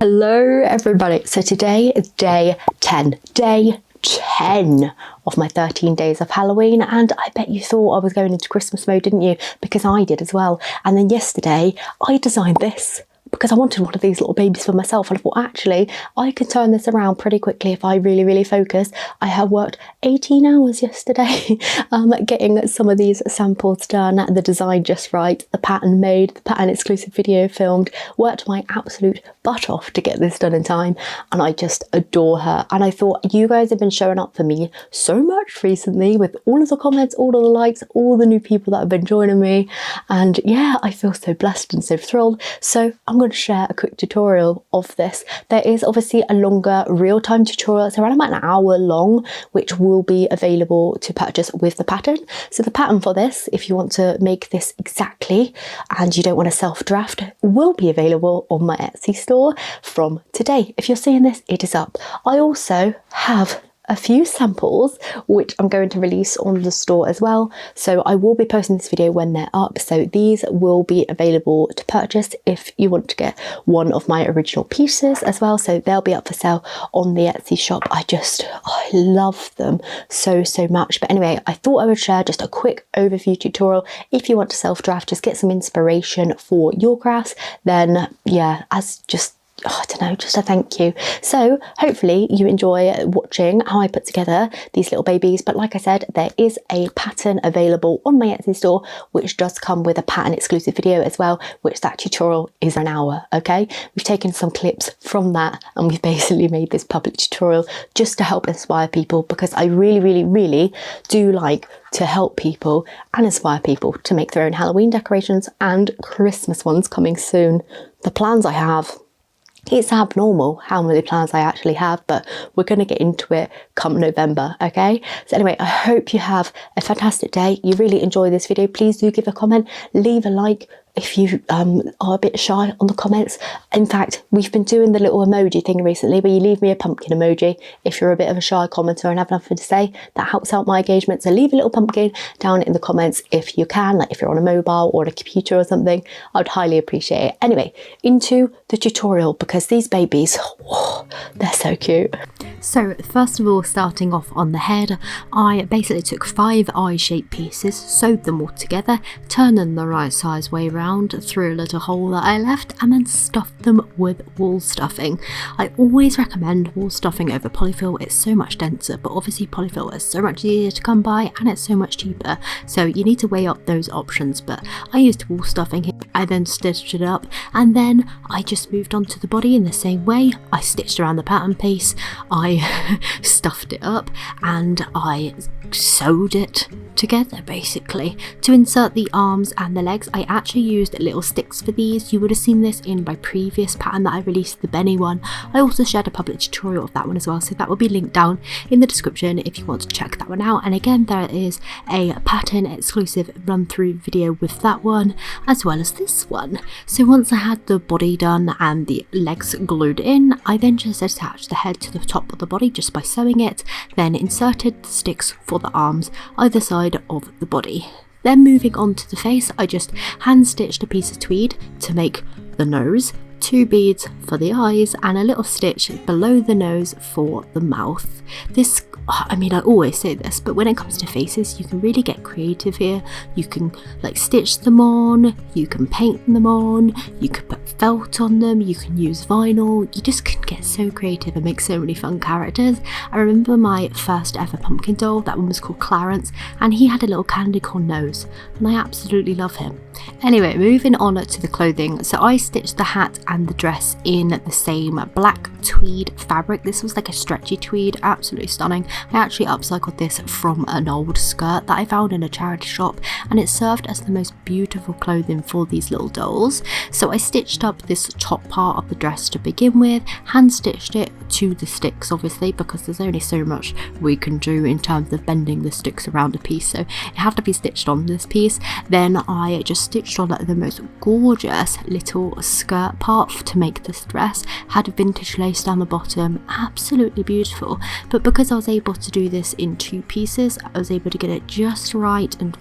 Hello everybody, so today is day 10 of my 13 days of Halloween, and I bet you thought I was going into Christmas mode, didn't you? Because I did as well. And then yesterday I designed this because I wanted one of these little babies for myself, and I thought actually I could turn this around pretty quickly if I really focus. I have worked 18 hours yesterday getting some of these samples done, the design just right, the pattern made, the pattern exclusive video filmed, worked my absolute butt off to get this done in time, and I just adore her. And I thought you guys have been showing up for me so much recently with all of the comments, all of the likes, all the new people that have been joining me, and yeah, I feel so blessed and so thrilled. So I'm going to share a quick tutorial of this. There is obviously a longer real-time tutorial. It's around about an hour long, which will be available to purchase with the pattern. So the pattern for this, if you want to make this exactly and you don't want to self-draft, will be available on my Etsy store from today. If you're seeing this, it is up. I also have a few samples which I'm going to release on the store as well, so I will be posting this video when they're up. So these will be available to purchase if you want to get one of my original pieces as well, so they'll be up for sale on the Etsy shop. I love them so much. But anyway, I thought I would share just a quick overview tutorial. If you want to self-draft, just get some inspiration for your crafts, then yeah, as just I don't know, just a thank you. So hopefully you enjoy watching how I put together these little babies. But like I said, there is a pattern available on my Etsy store, which does come with a pattern exclusive video as well, which that tutorial is an hour. Okay, we've taken some clips from that and we've basically made this public tutorial just to help inspire people, because I really do like to help people and inspire people to make their own Halloween decorations and Christmas ones coming soon. The plans I have, it's abnormal how many plans I actually have, but we're going to get into it come November, okay? So anyway, I hope you have a fantastic day. You really enjoy this video. Please do give a comment, leave a like if you are a bit shy on the comments. In fact, we've been doing the little emoji thing recently where you leave me a pumpkin emoji if you're a bit of a shy commenter and have nothing to say. That helps out my engagement, so leave a little pumpkin down in the comments if you can, like if you're on a mobile or a computer or something. I'd highly appreciate it. Anyway, into the tutorial, because these babies, oh, they're so cute. So first of all, starting off on the head, I basically took 5 eye-shaped pieces, sewed them all together, turned them the right size way round through a little hole that I left, and then stuffed them with wool stuffing. I always recommend wool stuffing over polyfill. It's so much denser, but obviously polyfill is so much easier to come by and it's so much cheaper, so you need to weigh up those options. But I used wool stuffing here. I then stitched it up, and then I just moved on to the body in the same way. I stitched around the pattern piece, I stuffed it up, and I sewed it together basically. To insert the arms and the legs, I actually used little sticks for these. You would have seen this in my previous pattern that I released, the Benny one. I also shared a public tutorial of that one as well, so that will be linked down in the description if you want to check that one out. And again, there is a pattern exclusive run through video with that one as well as this one. So once I had the body done and the legs glued in, I then just attached the head to the top of the body just by sewing it, then inserted the sticks for the arms either side of the body. Then moving on to the face, I just hand stitched a piece of tweed to make the nose, 2 beads for the eyes, and a little stitch below the nose for the mouth. This, I mean, I always say this, but when it comes to faces, you can really get creative here. You can like stitch them on, you can paint them on, you can put felt on them, you can use vinyl. You just can get so creative and make so many fun characters. I remember my first ever pumpkin doll, that one was called Clarence, and he had a little candy corn nose, and I absolutely love him. Anyway, moving on to the clothing. So I stitched the hat and the dress in the same black tweed fabric. This was like a stretchy tweed, absolutely stunning. I actually upcycled this from an old skirt that I found in a charity shop, and it served as the most beautiful clothing for these little dolls. So I stitched up this top part of the dress to begin with, hand stitched it to the sticks obviously, because there's only so much we can do in terms of bending the sticks around a piece, so it had to be stitched on this piece. Then I just stitched on the most gorgeous little skirt part scarf to make this dress, had vintage lace down the bottom, absolutely beautiful. But because I was able to do this in 2 pieces, I was able to get it just right, and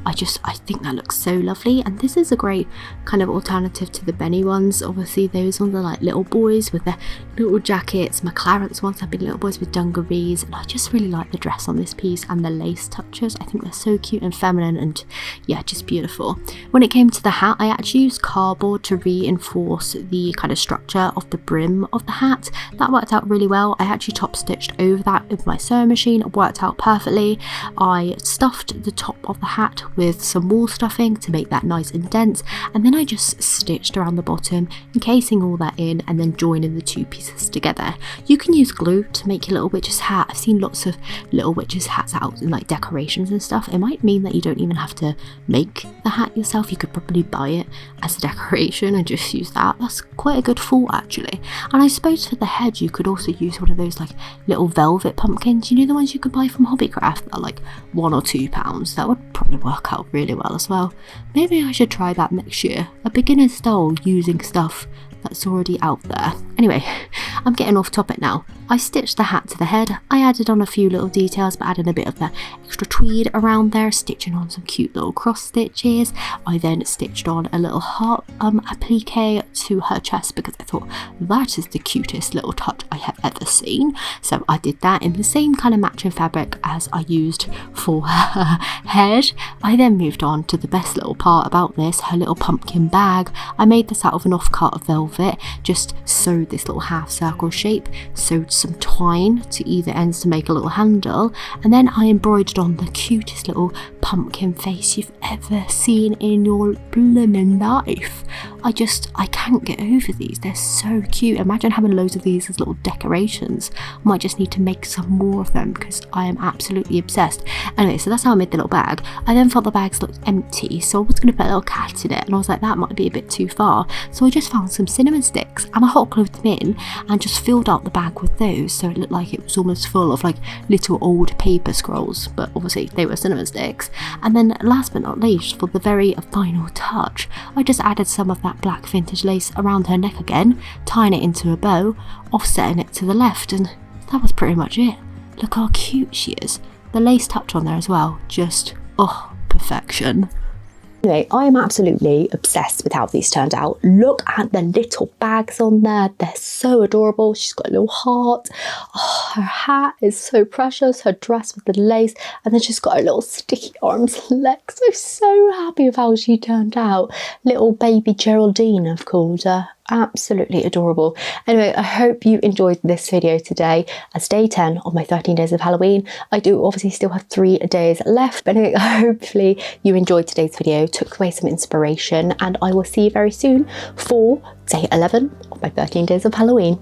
I think that looks so lovely. And this is a great kind of alternative to the Benny ones. Obviously those ones are like little boys with their little jackets. My Clarence ones have been little boys with dungarees, and I just really like the dress on this piece and the lace touches. I think they're so cute and feminine, and yeah, just beautiful. When it came to the hat, I actually used cardboard to reinforce the kind of structure of the brim of the hat. That worked out really well. I actually top stitched over that with my sewing machine. It worked out perfectly. I stuffed the top of the hat with some wool stuffing to make that nice and dense, and then I just stitched around the bottom, encasing all that in and then joining the 2 pieces together. You can use glue to make your little witch's hat. I've seen lots of little witch's hats out in like decorations and stuff. It might mean that you don't even have to make the hat yourself. You could probably buy it as a decoration and just use that. That's quite a good thought actually. And I suppose for the head you could also use one of those like little velvet pumpkins, you know, the ones you could buy from Hobbycraft that are like £1 or £2. That would probably work out really well as well. Maybe I should try that next year. A beginner's style using stuff that's already out there. Anyway, I'm getting off topic now. I stitched the hat to the head. I added on a few little details, but added a bit of the extra tweed around there, stitching on some cute little cross stitches. I then stitched on a little heart applique to her chest because I thought that is the cutest little touch I have ever seen. So I did that in the same kind of matching fabric as I used for her head. I then moved on to the best little part about this, her little pumpkin bag. I made this out of an offcut of velvet, just sewed this little half circle shape, sewed some twine to either ends to make a little handle, and then I embroidered on the cutest little pumpkin face you've ever seen in your blooming life. I can't get over these. They're so cute. Imagine having loads of these as little decorations. I might just need to make some more of them because I am absolutely obsessed. Anyway, so that's how I made the little bag. I then felt the bags looked empty, so I was going to put a little cat in it, and I was like, that might be a bit too far. So I just found some cinnamon sticks and I hot glued them in and just filled out the bag with those, so it looked like it was almost full of like little old paper scrolls, but obviously they were cinnamon sticks. And then last but not least, for the very final touch, I just added some of that black vintage lace around her neck again, tying it into a bow, offsetting it to the left, and that was pretty much it. Look how cute she is. The lace touch on there as well, just perfection. Anyway, I am absolutely obsessed with how these turned out. Look at the little bags on there. They're so adorable. She's got a little heart. Oh, her hat is so precious. Her dress with the lace. And then she's got her little sticky arms and legs. I'm so happy with how she turned out. Little baby Geraldine, I've called her. Absolutely adorable. Anyway, I hope you enjoyed this video today as day 10 of my 13 days of Halloween. I do obviously still have 3 days left, but anyway, hopefully you enjoyed today's video, took away some inspiration, and I will see you very soon for day 11 of my 13 days of Halloween.